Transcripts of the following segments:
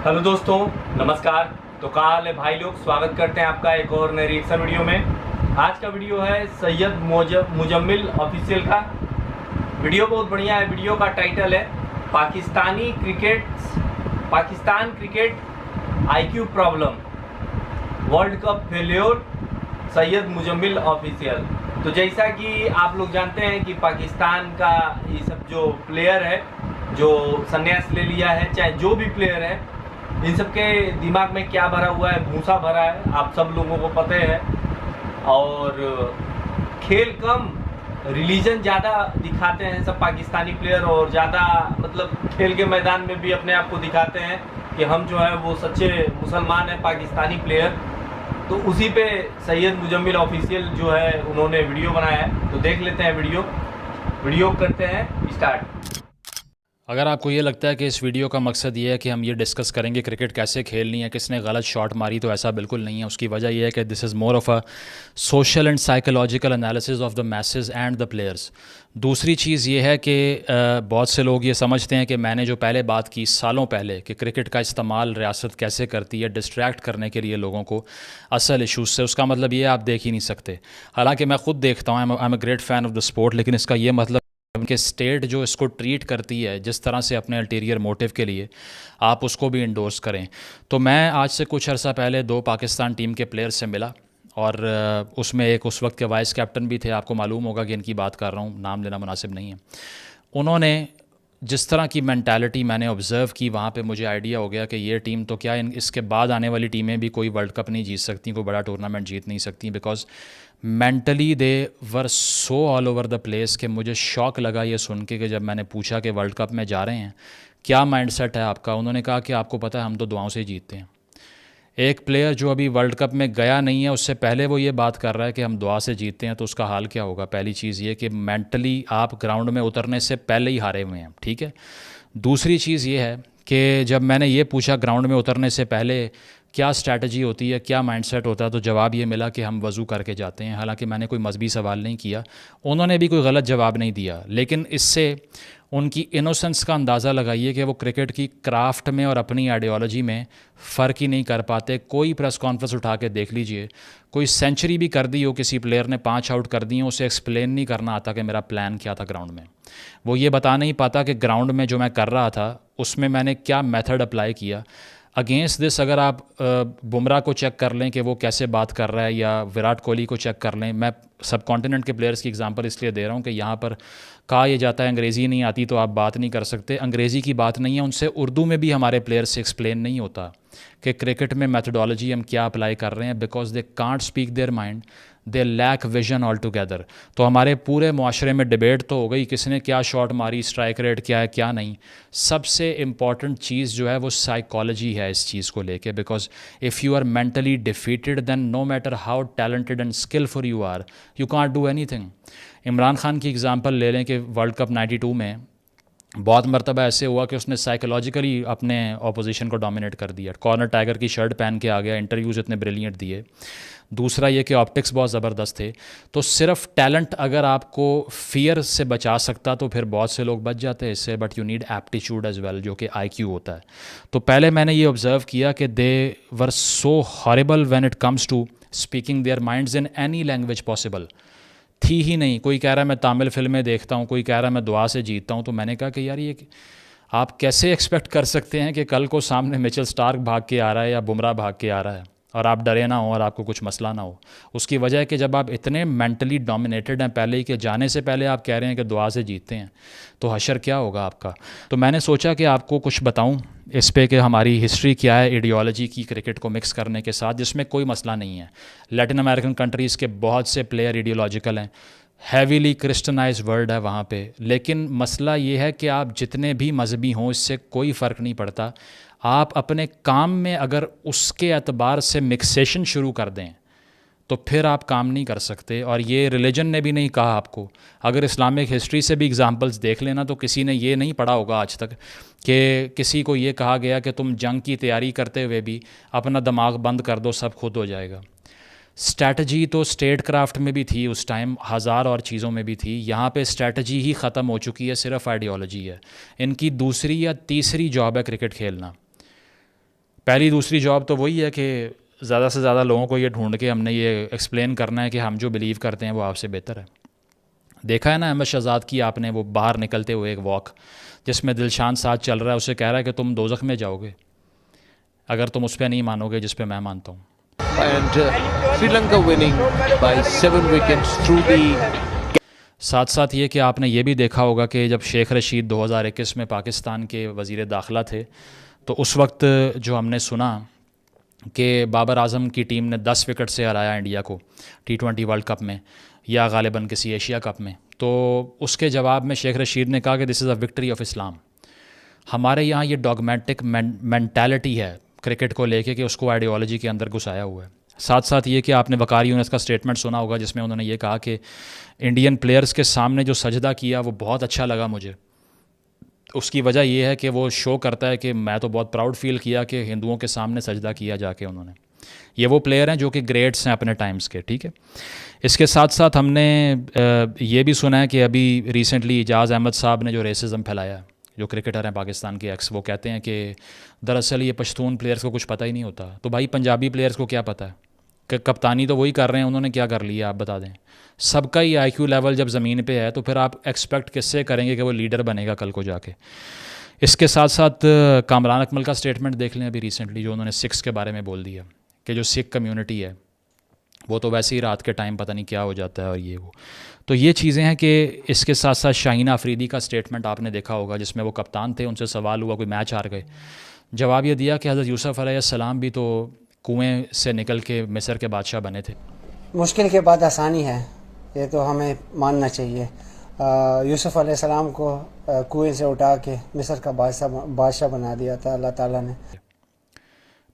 Hello दोस्तों, नमस्कार। तो क्या हाल है भाई लोग, स्वागत करते हैं आपका एक और नए रिएक्शन वीडियो में। आज का वीडियो है सैयद मुजम्मिल ऑफिशियल का। वीडियो बहुत बढ़िया है। वीडियो का टाइटल है Pakistan cricket IQ problem, world cup failure, Syed Muzammil official. तो जैसा कि आप लोग जानते हैं कि पाकिस्तान का ये सब जो प्लेयर है जो संन्यास ले लिया है, चाहे जो भी प्लेयर है, इन सब के दिमाग में क्या भरा हुआ है, भूसा भरा है, आप सब लोगों को पता है। और खेल कम, रिलीजन ज़्यादा दिखाते हैं सब पाकिस्तानी प्लेयर, और ज़्यादा मतलब खेल के मैदान में भी अपने आप को दिखाते हैं कि हम जो है वो सच्चे मुसलमान हैं पाकिस्तानी प्लेयर। तो उसी पे सैयद मुजम्मिल ऑफिशियल जो है उन्होंने वीडियो बनाया है। तो देख लेते हैं वीडियो करते हैं स्टार्ट। अगर आपको ये लगता है कि इस वीडियो का मकसद ये है कि हम ये डिस्कस करेंगे क्रिकेट कैसे खेलनी है, किसने गलत शॉट मारी, तो ऐसा बिल्कुल नहीं है। उसकी वजह यह है कि this is more of a social and psychological analysis of the message and the players. दूसरी चीज़ ये है कि बहुत से लोग ये समझते हैं कि मैंने जो पहले बात की सालों पहले कि क्रिकेट का इस्तेमाल रियासत कैसे करती है डिस्ट्रैक्ट करने के लिए लोगों को असल इशूज़ से, उसका मतलब ये आप देख ही नहीं सकते। हालांकि मैं ख़ुद देखता हूँ, I am a great fan of the sport, लेकिन इसका ये मतलब कि स्टेट जो इसको ट्रीट करती है जिस तरह से अपने अल्टीरियर मोटिव के लिए, आप उसको भी इंडोर्स करें। तो मैं आज से कुछ अर्सा पहले 2 पाकिस्तान टीम के प्लेयर्स से मिला, और उसमें एक उस वक्त के वाइस कैप्टन भी थे। आपको मालूम होगा कि इनकी बात कर रहा हूँ, नाम लेना मुनासिब नहीं है। उन्होंने जिस तरह की मेंटालिटी मैंने ऑब्ज़र्व की, वहाँ पे मुझे आइडिया हो गया कि ये टीम तो क्या, इसके बाद आने वाली टीमें भी कोई वर्ल्ड कप नहीं जीत सकती, कोई बड़ा टूर्नामेंट जीत नहीं सकती, because mentally they were so all over the place. कि मुझे शौक लगा ये सुन के कि जब मैंने पूछा कि वर्ल्ड कप में जा रहे हैं, क्या माइंडसेट है आपका, उन्होंने कहा कि आपको पता है हम तो दुआओं से ही जीतते हैं। एक प्लेयर जो अभी वर्ल्ड कप में गया नहीं है, उससे पहले वो ये बात कर रहा है कि हम दुआ से जीतते हैं, तो उसका हाल क्या होगा। पहली चीज़ ये कि मेंटली आप ग्राउंड में उतरने से पहले ही हारे हुए हैं, ठीक है। दूसरी चीज़ ये है कि जब मैंने ये पूछा ग्राउंड में उतरने से पहले क्या स्ट्रैटेजी होती है, क्या माइंडसेट होता है, तो जवाब ये मिला कि हम वज़ू करके जाते हैं। हालांकि मैंने कोई मजहबी सवाल नहीं किया, उन्होंने भी कोई गलत जवाब नहीं दिया, लेकिन इससे उनकी इनोसेंस का अंदाज़ा लगाइए कि वो क्रिकेट की क्राफ्ट में और अपनी आइडियोलॉजी में फ़र्क ही नहीं कर पाते। कोई प्रेस कॉन्फ्रेंस उठा के देख लीजिए, कोई सेंचुरी भी कर दी हो किसी प्लेयर ने, 5 आउट कर दिए, उसे एक्सप्लेन नहीं करना आता कि मेरा प्लान क्या था ग्राउंड में। वो ये बता नहीं पाता कि ग्राउंड में जो मैं कर रहा था उसमें मैंने क्या मेथड अप्लाई किया। अगेंस्ट दिस अगर आप बुमराह को चेक कर लें कि वो कैसे बात कर रहा है, या विराट कोहली को चेक कर लें, मैं सब कॉन्टिनेंट के प्लेयर्स की एग्जांपल इसलिए दे रहा हूँ कि यहाँ पर कहा यह जाता है अंग्रेज़ी नहीं आती तो आप बात नहीं कर सकते। अंग्रेज़ी की बात नहीं है, उनसे उर्दू में भी हमारे प्लेयर्स से एक्सप्लेन नहीं होता कि क्रिकेट में मैथडोलॉजी हम क्या अप्लाई कर रहे हैं, because they can't speak their mind, they lack vision altogether. तो हमारे पूरे माशरे में डिबेट तो हो गई किसने क्या शॉट मारी, स्ट्राइक रेट क्या है क्या नहीं। सबसे इम्पॉर्टेंट चीज़ जो है वो साइकोलॉजी है इस चीज़ को लेके, because if you are mentally defeated then no matter how talented and skilful you are, you can't do anything. Imran Khan की एग्जांपल ले लें कि वर्ल्ड कप 92 में बहुत मरतबा ऐसे हुआ कि उसने साइकोलॉजिकली अपने ऑपोजिशन को डोमिनेट कर दिया। कॉर्नर टाइगर की शर्ट पहन के आ गया, इंटरव्यूज़ इतने ब्रिलियंट दिए। दूसरा ये कि ऑप्टिक्स बहुत ज़बरदस्त थे। तो सिर्फ टैलेंट अगर आपको फियर से बचा सकता तो फिर बहुत से लोग बच जाते हैं इससे, but you need aptitude as well, जो कि आईक्यू होता है। तो पहले मैंने ये ऑब्ज़र्व किया कि they were so horrible when it comes to speaking their minds in any language possible. थी ही नहीं। कोई कह रहा है मैं तमिल फिल्में देखता हूँ, कोई कह रहा है मैं दुआ से जीतता हूँ। तो मैंने कहा कि यार ये आप कैसे एक्सपेक्ट कर सकते हैं कि कल को सामने मिचेल स्टार्क भाग के आ रहा है या बुमराह भाग के आ रहा है और आप डरे ना हो और आपको कुछ मसला ना हो। उसकी वजह है कि जब आप इतने मेंटली डोमिनेटेड हैं पहले ही, कि जाने से पहले आप कह रहे हैं कि दुआ से जीतते हैं, तो हशर क्या होगा आपका। तो मैंने सोचा कि आपको कुछ बताऊं इस पे कि हमारी हिस्ट्री क्या है आइडियोलॉजी की क्रिकेट को मिक्स करने के साथ, जिसमें कोई मसला नहीं है। लैटिन अमेरिकन कंट्रीज़ के बहुत से प्लेयर आइडियोलॉजिकल हैं, हैवीली क्रिश्चनाइज वर्ल्ड है वहाँ पे, लेकिन मसला ये है कि आप जितने भी मजहबी हों इससे कोई फ़र्क नहीं पड़ता। आप अपने काम में अगर उसके एतबार से मिक्सेशन शुरू कर दें तो फिर आप काम नहीं कर सकते। और ये रिलीजन ने भी नहीं कहा आपको। अगर इस्लामिक हिस्ट्री से भी एग्जांपल्स देख लेना तो किसी ने ये नहीं पढ़ा होगा आज तक कि किसी को ये कहा गया कि तुम जंग की तैयारी करते हुए भी अपना दिमाग बंद कर दो, सब खुद हो जाएगा। स्ट्रैटेजी तो स्टेट क्राफ्ट में भी थी उस टाइम, हज़ार और चीज़ों में भी थी। यहाँ पे स्ट्रैटेजी ही ख़त्म हो चुकी है, सिर्फ आइडियोलॉजी है। इनकी दूसरी या तीसरी जॉब है क्रिकेट खेलना। पहली दूसरी जॉब तो वही है कि ज़्यादा से ज़्यादा लोगों को ये ढूंढ के हमने ये एक्सप्लेन करना है कि हम जो बिलीव करते हैं वो आपसे बेहतर है। देखा है ना अहमद शहजाद की आपने, वो बाहर निकलते हुए एक वॉक जिसमें दिलशान साथ चल रहा है, उसे कह रहा है कि तुम दोज़ख में जाओगे अगर तुम उस पर नहीं मानोगे जिस पे मैं मानता हूँ। And Sri Lanka winning by 7 wickets through the साथ साथ ये कि आपने ये भी देखा होगा कि जब शेख रशीद 2021 में पाकिस्तान के वज़ीर दाखिला थे तो उस वक्त जो हमने सुना कि बाबर आज़म की टीम ने 10 विकेट से हराया इंडिया को T20 वर्ल्ड कप में या गालिबन किसी एशिया कप में, तो उसके जवाब में शेख रशीद ने कहा कि this is a victory of Islam. हमारे यहाँ ये डॉगमेटिक मेंटालिटी है क्रिकेट को लेके कि उसको आइडियोलॉजी के अंदर घुसाया हुआ है। साथ साथ ये कि आपने वकार यूनुस का स्टेटमेंट सुना होगा जिसमें उन्होंने ये कहा कि इंडियन प्लेयर्स के सामने जो सजदा किया वो बहुत अच्छा लगा मुझे। उसकी वजह ये है कि वो शो करता है कि मैं तो बहुत प्राउड फील किया कि हिंदुओं के सामने सजदा किया जाके उन्होंने। ये वो प्लेयर हैं जो कि ग्रेट्स हैं अपने टाइम्स के, ठीक है। इसके साथ साथ हमने ये भी सुना है कि अभी रिसेंटली इजाज़ अहमद साहब ने जो रेसिज्म फैलाया है, जो क्रिकेटर हैं पाकिस्तान के एक्स, वो कहते हैं कि दरअसल ये पश्तून प्लेयर्स को कुछ पता ही नहीं होता। तो भाई पंजाबी प्लेयर्स को क्या पता है कि कप्तानी तो वही कर रहे हैं, उन्होंने क्या कर लिया आप बता दें। सबका ही IQ लेवल जब ज़मीन पे है तो फिर आप एक्सपेक्ट किससे करेंगे कि वो लीडर बनेगा कल को जाके। इसके साथ साथ कामरान अकमल का स्टेटमेंट देख लें अभी रिसेंटली, जो उन्होंने सिख्स के बारे में बोल दिया कि जो सिख कम्युनिटी है वो तो वैसे ही रात के टाइम पता नहीं क्या हो जाता है और ये वो। तो ये चीज़ें हैं कि इसके साथ साथ शाहीन आफरीदी का स्टेटमेंट आपने देखा होगा जिसमें वो कप्तान थे, उनसे सवाल हुआ कोई मैच हार गए, जवाब ये दिया कि हज़रत यूसुफ अलैहिस्सलाम भी तो कुएं से निकल के मिस्र के बादशाह बने थे। मुश्किल के बाद आसानी है, ये तो हमें मानना चाहिए। यूसुफ अलैहिस्सलाम को कुएं से उठा के मिस्र का बादशाह बना दिया था अल्लाह ताला ने।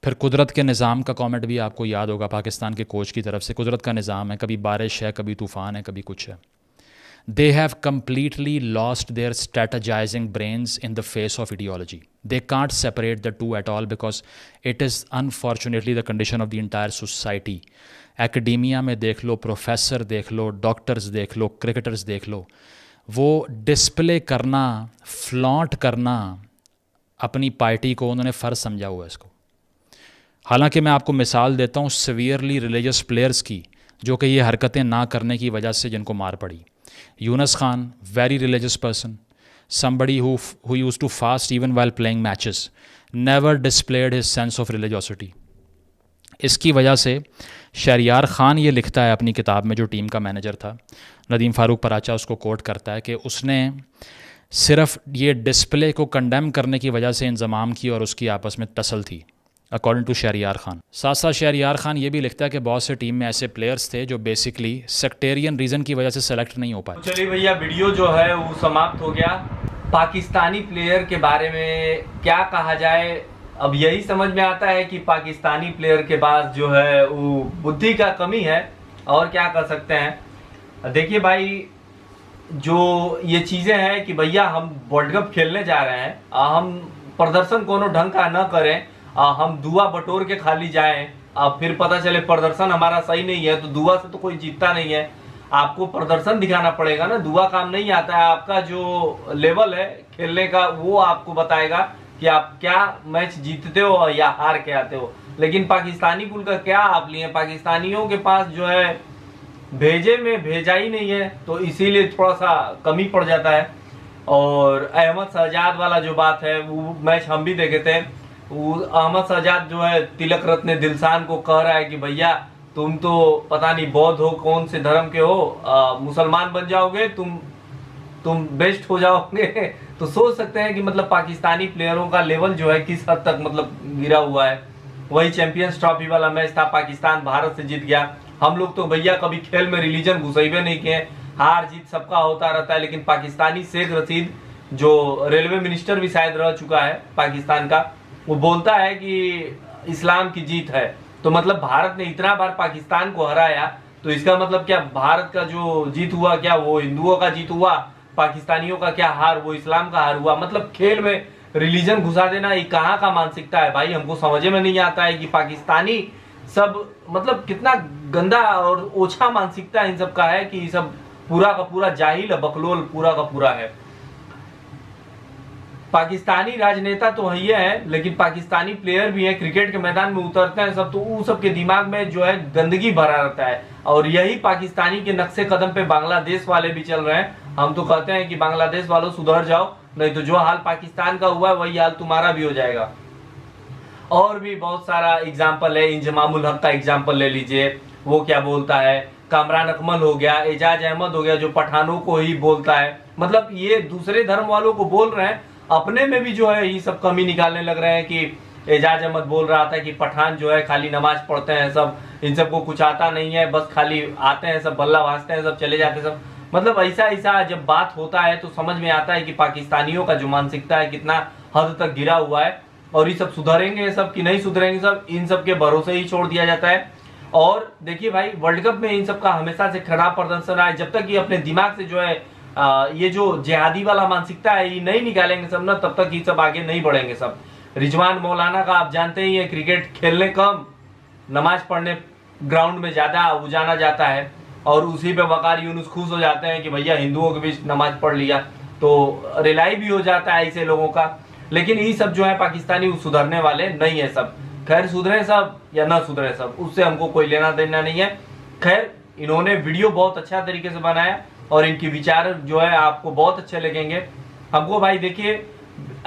फिर कुदरत के निज़ाम का कमेंट भी आपको याद होगा पाकिस्तान के कोच की तरफ से। कुदरत का निज़ाम है, कभी बारिश है, कभी तूफ़ान है, कभी कुछ है। They have completely lost their strategizing brains in the face of ideology. They can't separate the two at all because it is unfortunately the condition of the entire society. Academia में देख लो, प्रोफेसर देख लो, doctors देख लो, cricketers देख लो, वो display करना, flaunt करना अपनी party को उन्होंने फ़र्ज समझा हुआ है इसको। हालांकि मैं आपको मिसाल देता हूँ सीवियरली रिलीजियस प्लेयर्स की जो कि ये हरकतें ना करने की वजह से जिनको मार पड़ी। Yunus Khan, very religious person, somebody who used to fast even while playing matches, never displayed his sense of religiosity। इसकी वजह से शहरियार ख़ान ये लिखता है अपनी किताब में, जो टीम का मैनेजर था, नदीम फ़ारूक पराचा उसको कोट करता है कि उसने सिर्फ ये डिस्प्ले को कंडेम करने की वजह से इंज़माम की और उसकी आपस में टसल थी, अकॉर्डिंग टू शहरियार ख़ान। साथ साथ शहरियार ख़ान ये भी लिखता है कि बहुत से टीम में ऐसे प्लेयर्स थे जो बेसिकली सेक्टेरियन रीज़न की वजह से सेलेक्ट नहीं हो पाए। चलिए भैया, वीडियो जो है वो समाप्त हो गया। पाकिस्तानी प्लेयर के बारे में क्या कहा जाए, अब यही समझ में आता है कि पाकिस्तानी प्लेयर के पास जो है वो बुद्धि का कमी है, और क्या कर सकते हैं। देखिए भाई, जो ये चीज़ें हैं कि भैया हम वर्ल्ड कप खेलने जा रहे हैं, हम प्रदर्शन कोनो ढंग का न करें, हम दुआ बटोर के खाली जाएं, फिर पता चले प्रदर्शन हमारा सही नहीं है, तो दुआ से तो कोई जीतता नहीं है। आपको प्रदर्शन दिखाना पड़ेगा ना, दुआ काम नहीं आता है। आपका जो लेवल है खेलने का वो आपको बताएगा कि आप क्या मैच जीतते हो या हार के आते हो। लेकिन पाकिस्तानी कुल का क्या आप लिए, पाकिस्तानियों के पास जो है भेजे में भेजा ही नहीं है, तो इसीलिए थोड़ा सा कमी पड़ जाता है। और अहमद शहजाद वाला जो बात है, वो मैच हम भी देखे थे। वो अहमद शहजाद जो है तिलक रत्न दिलशान को कह रहा है कि भैया तुम तो पता नहीं बौद्ध हो, कौन से धर्म के हो, मुसलमान बन जाओगे, तुम बेस्ट हो जाओगे। तो सोच सकते हैं कि मतलब पाकिस्तानी प्लेयरों का लेवल जो है किस हद तक मतलब गिरा हुआ है। वही चैंपियंस ट्रॉफी वाला मैच था, पाकिस्तान भारत से जीत गया। हम लोग तो भैया कभी खेल में रिलीजन घुसेबे नहीं किए, हार जीत सबका होता रहता है। लेकिन पाकिस्तानी शेख रशीद, जो रेलवे मिनिस्टर भी शायद रह चुका है पाकिस्तान का, वो बोलता है कि इस्लाम की जीत है। तो मतलब भारत ने इतना बार पाकिस्तान को हराया, तो इसका मतलब क्या भारत का जो जीत हुआ क्या वो हिंदुओं का जीत हुआ, पाकिस्तानियों का क्या हार वो इस्लाम का हार हुआ। मतलब खेल में रिलीजन घुसा देना ये कहाँ का मानसिकता है भाई, हमको समझ में नहीं आता है कि पाकिस्तानी सब मतलब कितना गंदा और ओछा मानसिकता इन सब का है कि सब पूरा का पूरा जाहिल बकलोल पूरा का पूरा है। पाकिस्तानी राजनेता तो ही है, लेकिन पाकिस्तानी प्लेयर भी हैं, क्रिकेट के मैदान में उतरते हैं सब, तो वो सब के दिमाग में जो है गंदगी भरा रहता है। और यही पाकिस्तानी के नक्शे कदम पे बांग्लादेश वाले भी चल रहे हैं। हम तो कहते हैं कि बांग्लादेश वालों सुधर जाओ, नहीं तो जो हाल पाकिस्तान का हुआ है वही हाल तुम्हारा भी हो जाएगा। और भी बहुत सारा एग्जाम्पल है, इंजमामुल हक का एग्जाम्पल ले लीजिए, वो क्या बोलता है, कामरान अकमल हो गया, एजाज अहमद हो गया जो पठानों को ही बोलता है। मतलब ये दूसरे धर्म वालों को बोल रहे हैं, अपने में भी जो है ये सब कमी निकालने लग रहे हैं कि एजाज अहमद बोल रहा था कि पठान जो है खाली नमाज पढ़ते हैं सब, इन सबको कुछ आता नहीं है, बस खाली आते हैं सब, बल्ला भाजते हैं सब, चले जाते हैं सब। मतलब ऐसा जब बात होता है तो समझ में आता है कि पाकिस्तानियों का जो मानसिकता है कितना हद तक गिरा हुआ है। और ये सब सुधरेंगे सब कि नहीं सुधरेंगे सब, इन सब के भरोसे ही छोड़ दिया जाता है। और देखिए भाई, वर्ल्ड कप में इन सब का हमेशा से खराब प्रदर्शन रहा है। जब तक ये अपने दिमाग से जो है ये जो जिहादी वाला मानसिकता है ये नहीं निकालेंगे सब ना, तब तक ये सब आगे नहीं बढ़ेंगे सब। रिजवान मौलाना का आप जानते ही है, क्रिकेट खेलने कम, नमाज पढ़ने ग्राउंड में ज्यादा वो जाना जाता है, और उसी पे वकार यूनुस खुश हो जाते हैं कि भैया हिंदुओं के बीच नमाज पढ़ लिया, तो रिलाई भी हो जाता है ऐसे लोगों का। लेकिन ये सब जो है पाकिस्तानी सुधरने वाले नहीं है सब। खैर सुधरे सब या ना सुधरे सब, उससे हमको कोई लेना देना नहीं है। खैर इन्होंने वीडियो बहुत अच्छा तरीके से बनाया और इनकी विचार जो है आपको बहुत अच्छे लगेंगे। हमको भाई देखिए,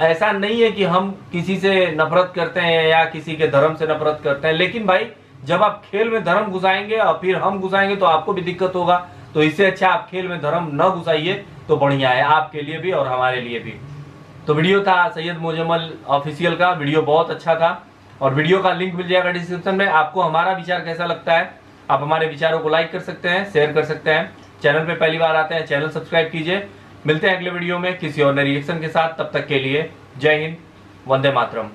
ऐसा नहीं है कि हम किसी से नफरत करते हैं या किसी के धर्म से नफरत करते हैं, लेकिन भाई जब आप खेल में धर्म घुसाएंगे और फिर हम घुसाएंगे तो आपको भी दिक्कत होगा। तो इससे अच्छा आप खेल में धर्म न घुसाइए तो बढ़िया है आपके लिए भी और हमारे लिए भी। तो वीडियो था सैयद मुजम्मिल ऑफिशियल का, वीडियो बहुत अच्छा था और वीडियो का लिंक मिल जाएगा डिस्क्रिप्शन में। आपको हमारा विचार कैसा लगता है, आप हमारे विचारों को लाइक कर सकते हैं, शेयर कर सकते हैं। चैनल पे पहली बार आते हैं, चैनल सब्सक्राइब कीजिए। मिलते हैं अगले वीडियो में किसी और नए रिएक्शन के साथ, तब तक के लिए जय हिंद, वंदे मातरम।